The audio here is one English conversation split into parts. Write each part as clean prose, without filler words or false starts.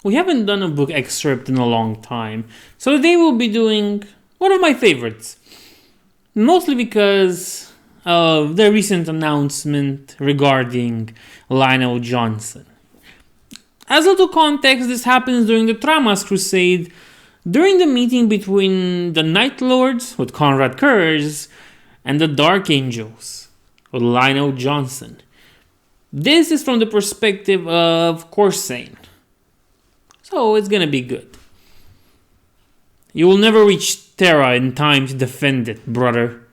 We haven't done a book excerpt in a long time, so today we'll be doing one of my favorites. Mostly because of the recent announcement regarding Lionel Johnson. As a little context, this happens during the Traumas Crusade, during the meeting between the Night Lords with Conrad Curze and the Dark Angels with Lionel Johnson. This is from the perspective of Curze. So it's gonna be good. You will never reach Terra in time to defend it, brother.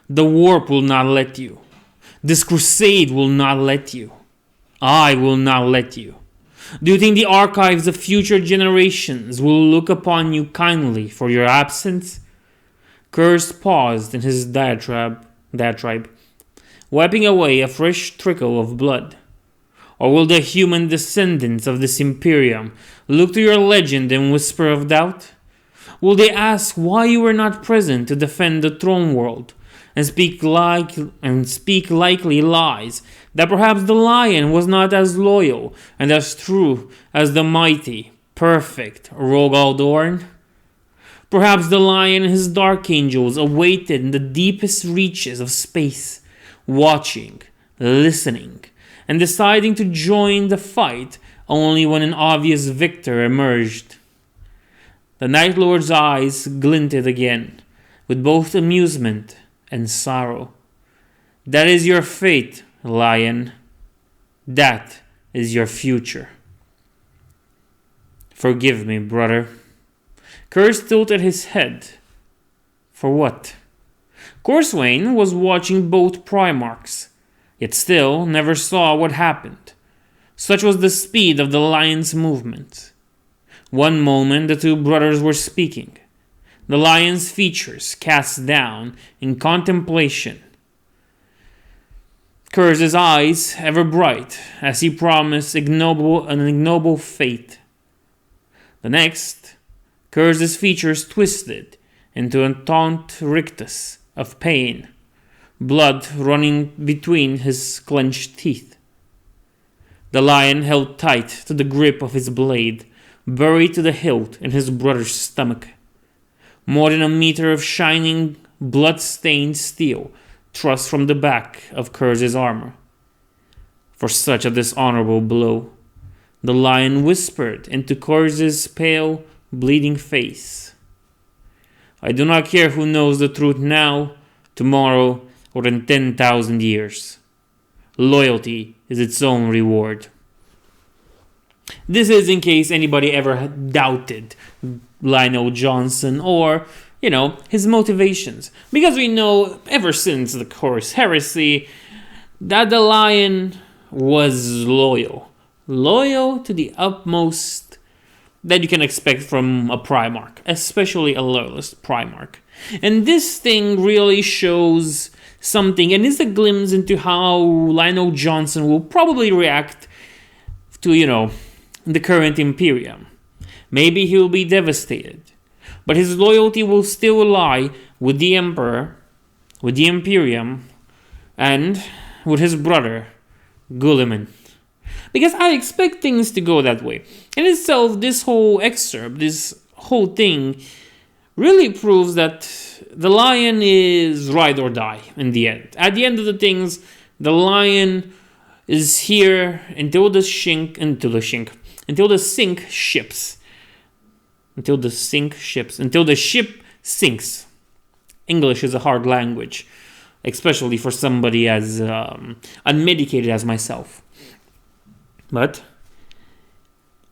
The warp will not let you. This crusade will not let you. I will not let you. Do you think the archives of future generations will look upon you kindly for your absence? Curze paused in his diatribe, wiping away a fresh trickle of blood. Or will the human descendants of this Imperium look to your legend and whisper of doubt? Will they ask why you were not present to defend the throne world and speak likely lies that perhaps the lion was not as loyal and as true as the mighty, perfect Rogal Dorn? Perhaps the lion and his dark angels awaited in the deepest reaches of space, watching, listening, and deciding to join the fight only when an obvious victor emerged. The Night Lord's eyes glinted again, with both amusement and sorrow. That is your fate, Lion. That is your future. Forgive me, brother. Curze tilted his head. For what? Curze was watching both primarchs, yet still never saw what happened. Such was the speed of the lion's movement. One moment the two brothers were speaking, the lion's features cast down in contemplation. Curze's eyes ever bright as he promised an ignoble fate. The next, Curze's features twisted into a taunt rictus of pain, blood running between his clenched teeth. The lion held tight to the grip of his blade, buried to the hilt in his brother's stomach. More than a meter of shining, blood-stained steel thrust from the back of Curze's armor. For such a dishonorable blow, the lion whispered into Curze's pale, bleeding face. I do not care who knows the truth now, tomorrow, or in 10,000 years. Loyalty is its own reward. This is in case anybody ever doubted Lionel Johnson or, his motivations. Because we know ever since the Horus Heresy that the lion was loyal. Loyal to the utmost that you can expect from a primarch, especially a loyalist primarch. And this thing really shows something and is a glimpse into how Lionel Johnson will probably react to, the current Imperium. Maybe he will be devastated, but his loyalty will still lie with the Emperor, with the Imperium, and with his brother, Guilliman. Because I expect things to go that way. In itself, this whole excerpt, this whole thing, really proves that the lion is ride or die in the end. At the end of the things, the lion is here until the ship sinks. English is a hard language, especially for somebody as unmedicated as myself. But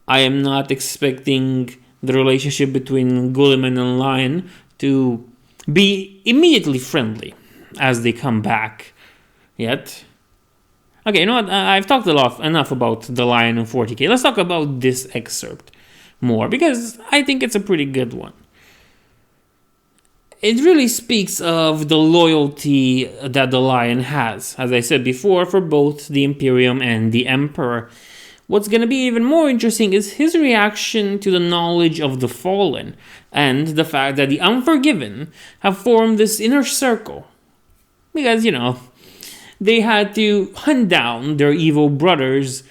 I am not expecting the relationship between Guilliman and Lion to be immediately friendly as they come back yet. Okay, you know what? I've talked enough about the Lion in 40k. Let's talk about this excerpt more, because I think it's a pretty good one. It really speaks of the loyalty that the Lion has, as I said before, for both the Imperium and the Emperor. What's going to be even more interesting is his reaction to the knowledge of the Fallen and the fact that the Unforgiven have formed this inner circle. Because, they had to hunt down their evil brothers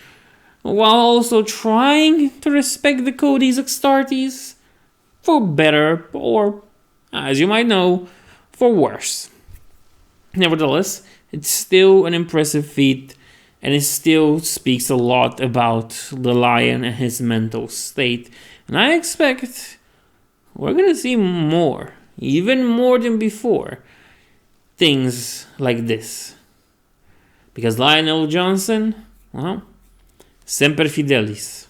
while also trying to respect the Codes Astartes, for better or, as you might know, for worse. Nevertheless, it's still an impressive feat, and it still speaks a lot about the lion and his mental state. And I expect we're gonna see more, even more than before, things like this. Because Lionel Johnson, well, Semper Fidelis.